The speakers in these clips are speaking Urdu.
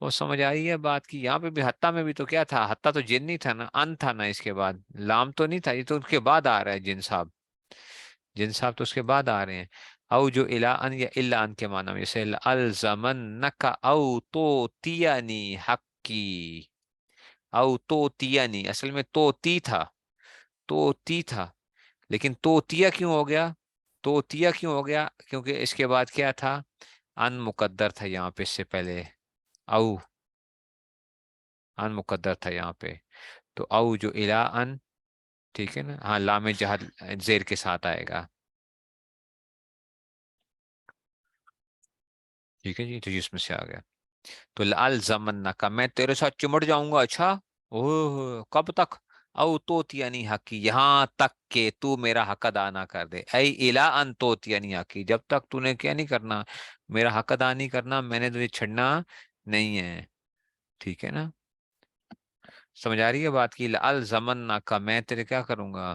وہ سمجھ آئی ہے بات کی؟ یہاں پہ بھی حتیٰ میں بھی تو کیا تھا، حتیٰ تو جن نہیں تھا نا، ان تھا نا، اس کے بعد لام تو نہیں تھا، یہ تو اس کے بعد آ رہا ہے جن صاحب، جن صاحب تو اس کے بعد آ رہے ہیں۔ او جو الا ان یا الا ان کے معنی میں، جیسے الزمنک او تو تیانی حقی، او تو تیانی، اصل میں تو تی تھا، تو تی تھا، لیکن تو تیا کیوں ہو گیا؟ تو تیا کیوں ہو گیا؟ کیونکہ اس کے بعد کیا تھا؟ ان مقدر تھا یہاں پہ، اس سے پہلے او ان مقدر تھا یہاں پہ، تو او جو الا ان، ٹھیک ہے نا، ہاں لام جہد زیر کے ساتھ آئے گا، ٹھیک ہے جی، تو جس میں سے آ گیا، تو الزمنک میں تیرے ساتھ چمٹ جاؤں گا، اچھا اوہ کب تک؟ او توتیانی حقی، یہاں تک کہ تو میرا حق ادا نہ کر دے، اے الا ان توتیانی حقی، جب تک تو نے کیا نہیں کرنا، میرا حق ادا نہیں کرنا، میں نے تجھے چھڑنا نہیں ہے، ٹھیک ہے نا؟ سمجھ آ رہی ہے بات کی؟ الزمنک میں تیرے کیا کروں گا،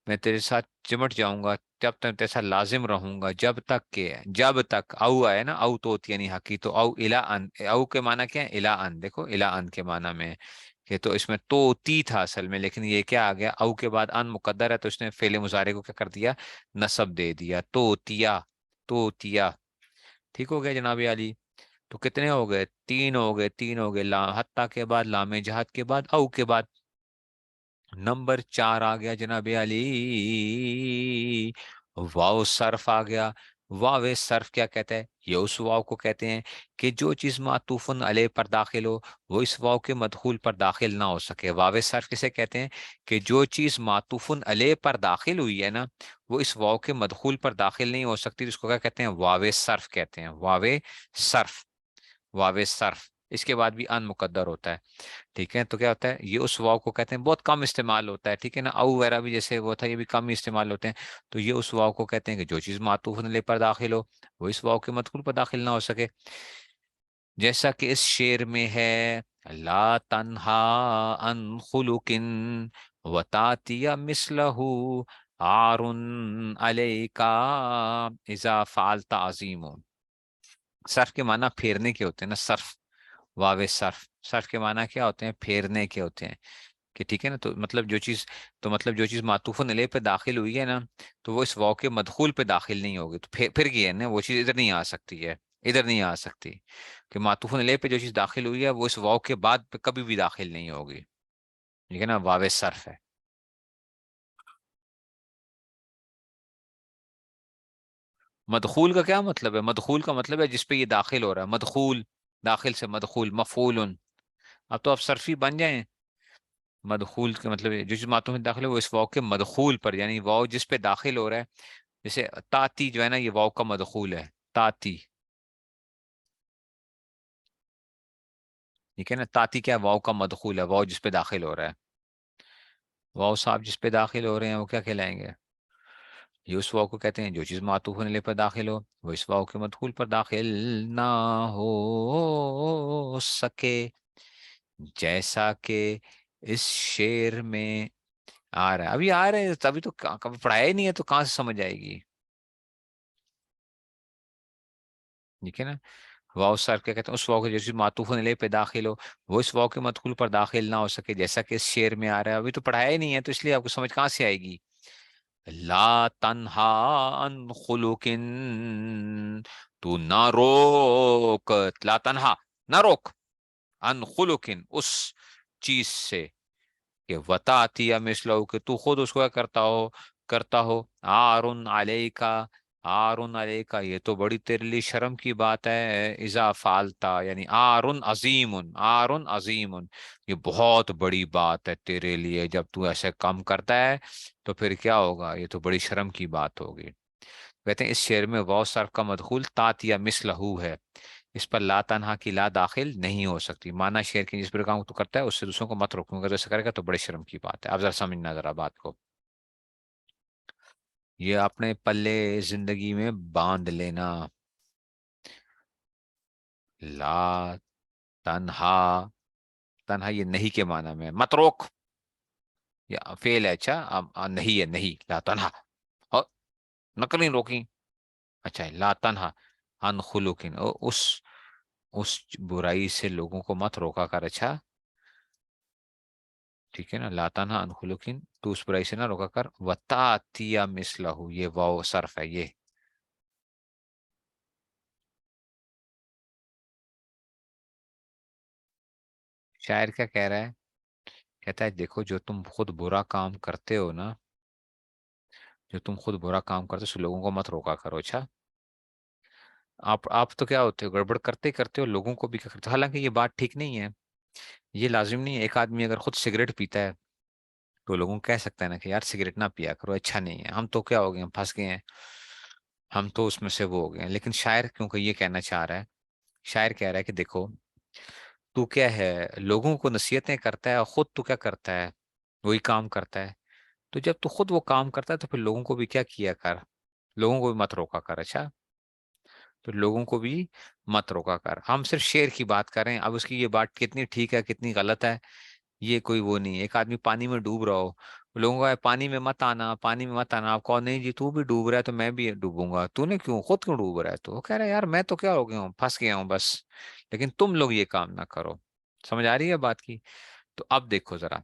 میں تیرے ساتھ چمٹ جاؤں گا، جب تک تیرے ساتھ لازم رہوں گا، جب تک کہ، جب تک او آئے نا، او تو یعنی حقی، تو او الا ان، او کے معنی کیا ہے؟ الا ان، دیکھو الا ان کے معنی میں کہ، تو اس میں تو تی تھا اصل میں، لیکن یہ کیا آ گیا، او کے بعد ان مقدر ہے، تو اس نے فعل مضارع کو کیا کر دیا؟ نصب دے دیا، تو تیا، تو تیا، ٹھیک ہو گیا جناب علی؟ تو کتنے ہو گئے؟ تین ہو گئے، تین ہو گئے، لا حتیٰ کے بعد، لام جہاد کے بعد، او کے بعد، نمبر 4 آ گیا جناب علی، واو صرف آ گیا۔ واو صرف کیا کہتا ہے؟ یہ اس واو کو کہتے ہیں کہ جو چیز معطوفن علیہ پر داخل ہو وہ اس واو کے مدخول پر داخل نہ ہو سکے۔ واو صرف کسے کہتے ہیں؟ کہ جو چیز معطوفن علیہ پر داخل ہوئی ہے نا، وہ اس واو کے مدخول پر داخل نہیں ہو سکتی، اس کو کیا کہتے ہیں؟ واو صرف کہتے ہیں، واو صرف، واو صرف، اس کے بعد بھی ان مقدر ہوتا ہے، ٹھیک ہے؟ تو کیا ہوتا ہے؟ یہ اس واو کو کہتے ہیں، بہت کم استعمال ہوتا ہے، ٹھیک ہے نا؟ او وغیرہ بھی جیسے وہ تھا، یہ بھی کم ہی استعمال ہوتے ہیں، تو یہ اس واو کو کہتے ہیں کہ جو چیز معطوف علیہ پر داخل ہو وہ اس واو کے مدخول پر داخل نہ ہو سکے، جیسا کہ اس شعر میں ہے، لا تنہا عن خلق وتاتی مثلہ عار علیکا اذا فعلت عظیم۔ صرف کے معنی پھیرنے کے ہوتے ہیں نا، صرف، واو صرف، صرف کے معنی کیا ہوتے ہیں؟ پھیرنے کے ہوتے ہیں، کہ ٹھیک ہے نا؟ تو مطلب جو چیز، تو مطلب جو چیز معطوف علیہ پہ داخل ہوئی ہے نا، تو وہ اس واو کے مدخول پہ داخل نہیں ہوگی، تو پھر گئی ہے نا وہ چیز، ادھر نہیں آ سکتی ہے، ادھر نہیں آ سکتی، کہ معطوف علیہ پہ جو چیز داخل ہوئی ہے وہ اس واو کے بعد پہ کبھی بھی داخل نہیں ہوگی، ٹھیک ہے نا؟ واو صرف ہے۔ مدخول کا کیا مطلب ہے؟ مدخول کا مطلب ہے جس پہ یہ داخل ہو رہا ہے، مدخول، داخل سے مدخول، مفعول، اب تو آپ صرفی بن جائیں۔ مدخول کے مطلب جو چیز معطوف میں داخل ہے وہ اس واو کے مدخول پر، یعنی واو جس پہ داخل ہو رہا ہے، جیسے تاتی جو ہے نا، یہ واو کا مدخول ہے، تاتی، ٹھیک ہے نا؟ تاتی کیا؟ واو کا مدخول ہے، واو جس پہ داخل ہو رہا ہے، واو صاحب جس پہ داخل ہو رہے ہیں وہ کیا کہلائیں گے؟ یہ اس واو کو کہتے ہیں جو چیز معطوف علیہ پر داخل ہو وہ اس واو کے مدخول پر داخل نہ ہو سکے، جیسا کہ اس شعر میں آ رہا ہے، ابھی آ رہے ہیں، تبھی تو کبھی پڑھایا ہی نہیں ہے تو کہاں سے سمجھ آئے گی، ٹھیک ہے نا؟ واو صرف کیا کہتے ہیں؟ اس واو کے جو چیز معطوف علیہ پہ داخل ہو وہ اس واو کے مدخول پر داخل نہ ہو سکے، جیسا کہ اس شعر میں آ رہا ہے، ابھی تو پڑھایا ہی نہیں ہے تو اس لیے آپ کو سمجھ کہاں سے آئے گی؟ لا تنہا عن خلق، تو نہ روک، لا تنہا، نہ روک، عن خلق، اس چیز سے، کہ وطاعتی یا مثلہ، کہ تو خود اس کو کیا کرتا ہو، عارن علیکا، عارن علیکا، یہ تو بڑی تیرے لیے شرم کی بات ہے، اذا فعلتا، یعنی عارن عظیم، عارن عظیم، یہ بہت بڑی بات ہے تیرے لیے، جب تو ایسے کام کرتا ہے تو پھر کیا ہوگا؟ یہ تو بڑی شرم کی بات ہوگی۔ کہتے ہیں اس شعر میں واو صرف کا مدخول تات یا مثلہ ہے، اس پر لا تنہا کی لا داخل نہیں ہو سکتی، معنی شعر کی جس پر کام تو کرتا ہے اس سے دوسروں کو مت روکوں، اگر ایسا کرے گا تو بڑے شرم کی بات ہے۔ اب ذرا سمجھنا ذرا بات کو، یہ اپنے پلے زندگی میں باندھ لینا، لا تنہا، تنہا یہ نہیں کے معنی میں، مت روک، یا فعل ہے، اچھا نہیں ہے، نہیں، لا تنہا، اور نقل نہیں روکی، اچھا لا تنہا عن خلق، اس اس برائی سے لوگوں کو مت روکا کر، اچھا ٹھیک ہے نا، لاتانا انخلوقین، تو اس برائی سے نہ روکا کر، وتاتیا مثلہ، یہ واو صرف ہے یہ. شاعر کیا کہہ رہا ہے؟ کہتا ہے دیکھو جو تم خود برا کام کرتے ہو نا، جو تم خود برا کام کرتے ہو اس لوگوں کو مت روکا کرو، اچھا. آپ تو کیا ہوتے ہو، گڑبڑ کرتے ہی کرتے ہو، لوگوں کو بھی کیا کرتے ہو. حالانکہ یہ بات ٹھیک نہیں ہے. یہ لازم نہیں ہے ایک آدمی اگر خود سگریٹ پیتا ہے تو لوگوں کو کہہ سکتا ہے نا کہ یار سگریٹ نہ پیا کرو، اچھا نہیں ہے. ہم تو کیا ہو گئے، ہم پھنس گئے ہیں، ہم تو اس میں سے وہ ہو گئے ہیں. لیکن شاعر کیونکہ یہ کہنا چاہ رہا ہے، شاعر کہہ رہا ہے کہ دیکھو تو کیا ہے، لوگوں کو نصیحتیں کرتا ہے اور خود تو کیا کرتا ہے، وہی کام کرتا ہے. تو جب تو خود وہ کام کرتا ہے تو پھر لوگوں کو بھی کیا کیا کر، لوگوں کو بھی مت روکا کر، اچھا. تو لوگوں کو بھی مت روکا کر. ہم صرف شعر کی بات کر رہے ہیں، اب اس کی یہ بات کتنی ٹھیک ہے کتنی غلط ہے یہ کوئی وہ نہیں ہے. ایک آدمی پانی میں ڈوب رہا ہو، لوگوں کا پانی میں مت آنا، پانی میں مت آنا، آپ کہو نہیں جی تو بھی ڈوب رہا ہے تو میں بھی ڈوبوں گا. تو نے کیوں، خود کیوں ڈوب رہا ہے؟ تو وہ کہہ رہا ہے یار میں تو کیا ہو گیا ہوں، پھنس گیا ہوں بس، لیکن تم لوگ یہ کام نہ کرو. سمجھ آ رہی ہے بات کی؟ تو اب دیکھو ذرا،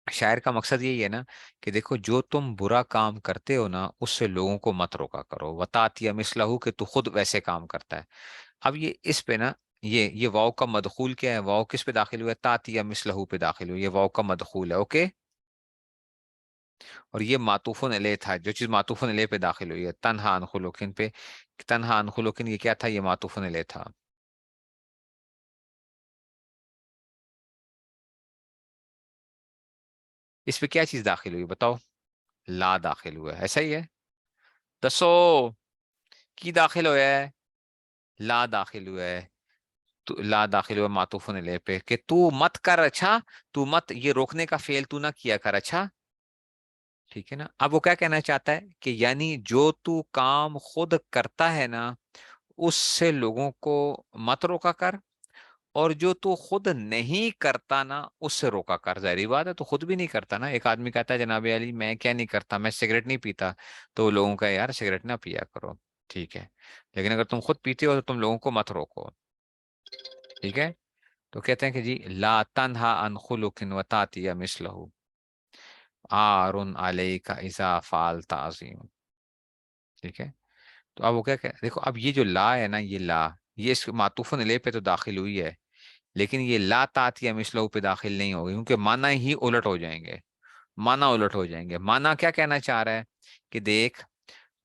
شاعر کا مقصد یہی ہے نا کہ دیکھو جو تم برا کام کرتے ہو نا اس سے لوگوں کو مت روکا کرو، وتاتیا مثلہ، کہ تو خود ویسے کام کرتا ہے. اب یہ اس پہ نا، یہ واو کا مدخول کیا ہے، واو کس پہ داخل ہوا ہے، تاتیا مثلہ پہ داخل ہوئی، یہ واو کا مدخول ہے، اوکے. اور یہ معطوف علیہ تھا، جو چیز معطوف علیہ پہ داخل ہوئی ہے تنہا عن خلقین پہ، تنہا عن خلقین یہ کیا تھا، یہ معطوف علیہ تھا. اس پہ کیا چیز داخل ہوئی بتاؤ، لا داخل ہوا ہے، ایسا ہی ہے. دسو کی داخل ہوا ہے، لا داخل ہوا ہے. تو لا داخل ہوا معطوف علیہ پہ کہ تو مت کر، اچھا تو مت، یہ روکنے کا فعل تو نہ کیا کر، اچھا ٹھیک ہے نا. اب وہ کیا کہنا چاہتا ہے کہ یعنی جو تو کام خود کرتا ہے نا اس سے لوگوں کو مت روکا کر، اور جو تو خود نہیں کرتا نا اس سے روکا کر. ظاہری بات ہے تو خود بھی نہیں کرتا نا. ایک آدمی کہتا ہے جناب علی میں کیا نہیں کرتا، میں سگریٹ نہیں پیتا، تو لوگوں کا یار سگریٹ نہ پیا کرو، ٹھیک ہے. لیکن اگر تم خود پیتے ہو تو تم لوگوں کو مت روکو، ٹھیک ہے. تو کہتے ہیں کہ جی لا تنہا عن خلق وتاتی مثلہ عار علیک اذا فعلت عظیم، ٹھیک ہے. تو اب وہ کیا کہ دیکھو اب یہ جو لا ہے نا، یہ لا یہ اس معطوف علیہ پہ تو داخل ہوئی ہے، لیکن یہ لا تات یا مثلہ پہ داخل نہیں ہوگی کیونکہ معنی ہی الٹ ہو جائیں گے. معنی الٹ ہو جائیں گے. معنی کیا کہنا چاہ رہا ہے کہ دیکھ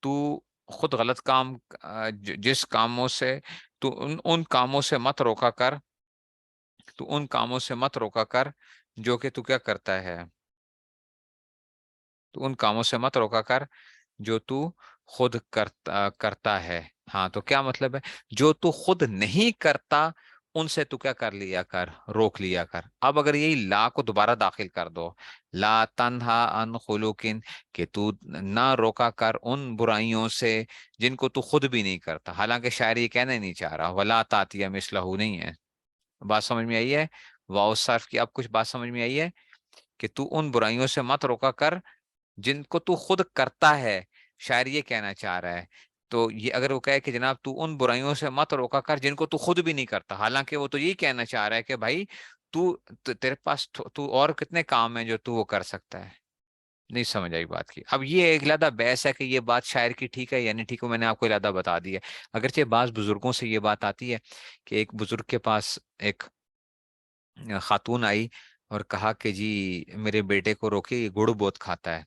تو خود غلط کام، جس کاموں سے تو ان کاموں سے مت روکا کر، تو ان کاموں سے مت روکا کر جو کہ تو کیا کرتا ہے، تو ان کاموں سے مت روکا کر جو تو خود کرتا ہے. ہاں تو کیا مطلب ہے، جو تو خود نہیں کرتا ان سے تو کیا کر لیا کر، روک لیا کر. اب اگر یہی لا کو دوبارہ داخل کر دو، لا تنہا عن خلوقن، کہ تو نہ روکا کر ان برائیوں سے جن کو تو خود بھی نہیں کرتا. حالانکہ شاعر یہ کہنا ہی نہیں چاہ رہا، ولا تاتیہ مثلہ نہیں ہے. بات سمجھ میں آئی ہے؟ واؤ صرف کی اب کچھ بات سمجھ میں آئی ہے کہ تو ان برائیوں سے مت روکا کر جن کو تو خود کرتا ہے. شاعر یہ کہنا چاہ رہا ہے. تو یہ اگر وہ کہے کہ جناب تو ان برائیوں سے مت روکا کر جن کو تو خود بھی نہیں کرتا، حالانکہ وہ تو یہی کہنا چاہ رہا ہے کہ بھائی تیرے پاس تو اور کتنے کام ہیں جو تو وہ کر سکتا ہے. نہیں سمجھ آئی بات کی؟ اب یہ ایک علیحدہ بحث ہے کہ یہ بات شاعر کی ٹھیک ہے یا نہیں ٹھیک ہے، میں نے آپ کو علیحدہ بتا دی ہے. اگرچہ بعض بزرگوں سے یہ بات آتی ہے کہ ایک بزرگ کے پاس ایک خاتون آئی اور کہا کہ جی میرے بیٹے کو روکے، یہ گڑ بہت کھاتا ہے،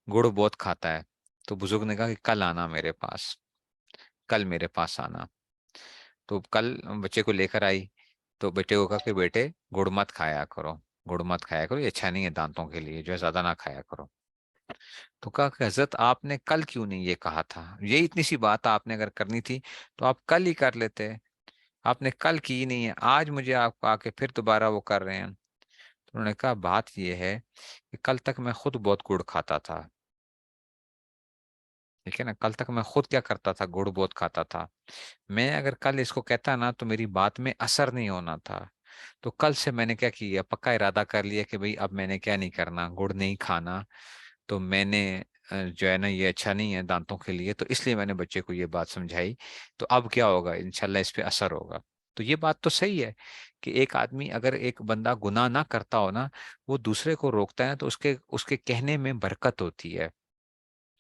گڑ بہت کھاتا ہے. تو بزرگ نے کہا کہ کل آنا میرے پاس، کل میرے پاس آنا. تو کل بچے کو لے کر آئی. تو بیٹے کو کہا کہ بیٹے گڑ مت کھایا کرو، گڑ مت کھایا کرو، یہ اچھا نہیں ہے دانتوں کے لیے، جو ہے زیادہ نہ کھایا کرو. تو کہا کہ حضرت آپ نے کل کیوں نہیں یہ کہا تھا، یہ اتنی سی بات آپ نے اگر کرنی تھی تو آپ کل ہی کر لیتے، آپ نے کل کی نہیں ہے، آج مجھے آپ آ کے پھر دوبارہ وہ کر رہے ہیں. تو انہوں نے کہا بات یہ ہے کہ کل تک میں خود بہت گڑ کھاتا تھا، ٹھیک ہے نا، کل تک میں خود کیا کرتا تھا، گڑ بہت کھاتا تھا. میں اگر کل اس کو کہتا نا تو میری بات میں اثر نہیں ہونا تھا. تو کل سے میں نے کیا کیا، پکا ارادہ کر لیا کہ بھئی اب میں نے کیا نہیں کرنا، گڑ نہیں کھانا. تو میں نے جو ہے نا یہ اچھا نہیں ہے دانتوں کے لیے، تو اس لیے میں نے بچے کو یہ بات سمجھائی. تو اب کیا ہوگا، انشاءاللہ اس پہ اثر ہوگا. تو یہ بات تو صحیح ہے کہ ایک آدمی، اگر ایک بندہ گناہ نہ کرتا ہو نا، وہ دوسرے کو روکتا ہے تو اس کے کہنے میں برکت ہوتی ہے.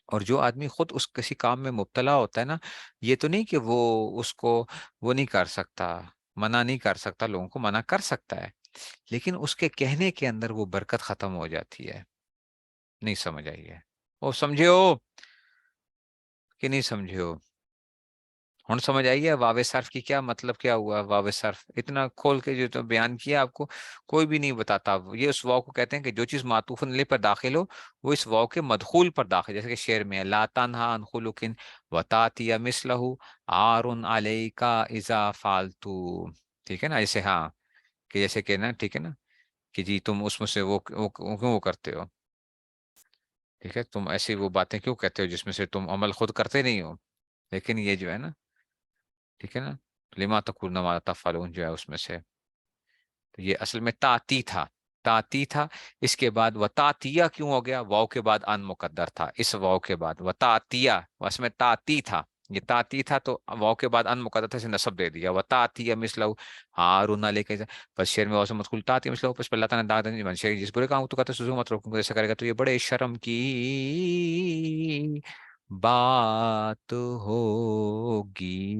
اور جو آدمی خود اس کسی کام میں مبتلا ہوتا ہے نا، یہ تو نہیں کہ وہ اس کو وہ نہیں کر سکتا، منع نہیں کر سکتا، لوگوں کو منع کر سکتا ہے، لیکن اس کے کہنے کے اندر وہ برکت ختم ہو جاتی ہے. نہیں سمجھ آئی ہے؟ وہ سمجھے ہو کہ نہیں سمجھے ہو؟ ہن سمجھ آئی ہے واو صرف کی کیا مطلب کیا ہوا؟ واو صرف اتنا کھول کے جو تو بیان کیا آپ کو، کوئی بھی نہیں بتاتا. یہ اس واو کو کہتے ہیں کہ جو چیز معطوف علیہ پر داخل ہو وہ اس واو کے مدخول پر داخل، جیسے کہ شعر میں ہے، لا تنہا عن خلق وتاتی مثلہ عار علیک اذا فالتو. ٹھیک ہے نا؟ ایسے ہاں، کہ جیسے کہ نا، ٹھیک ہے نا، کہ جی تم اس میں سے کیوں وہ کرتے ہو؟ ٹھیک ہے، تم ایسی وہ باتیں کیوں کہتے ہو جس میں سے تم عمل خود کرتے نہیں ہو؟ لیکن یہ جو ہے نا، ٹھیک ہے نا، لما تقولون ما لا تفعلون جو ہے اس میں سے، تو یہ اصل میں تاتی تھا. تاتی تھا. اس کے بعد وتاتیہ کیوں ہو گیا؟ واو کے بعد ان مقدر تھا، اس واو کے بعد وتاتیہ، اس میں تاتی تھا، یہ تاتی تھا تو واو کے بعد ان مقدر تھا، اسے نصب دے دیا. وتاتیہ مثلہ ہارون علیہ کے، بس شعر میں واسو مدخول تاتی مثلہ، پس اللہ تعالیٰ نے دادا شعر جس برے کام تو کہتا ہے سوزو مت روکوں ایسا کرے گا تو یہ بڑے شرم کی بات ہوگی.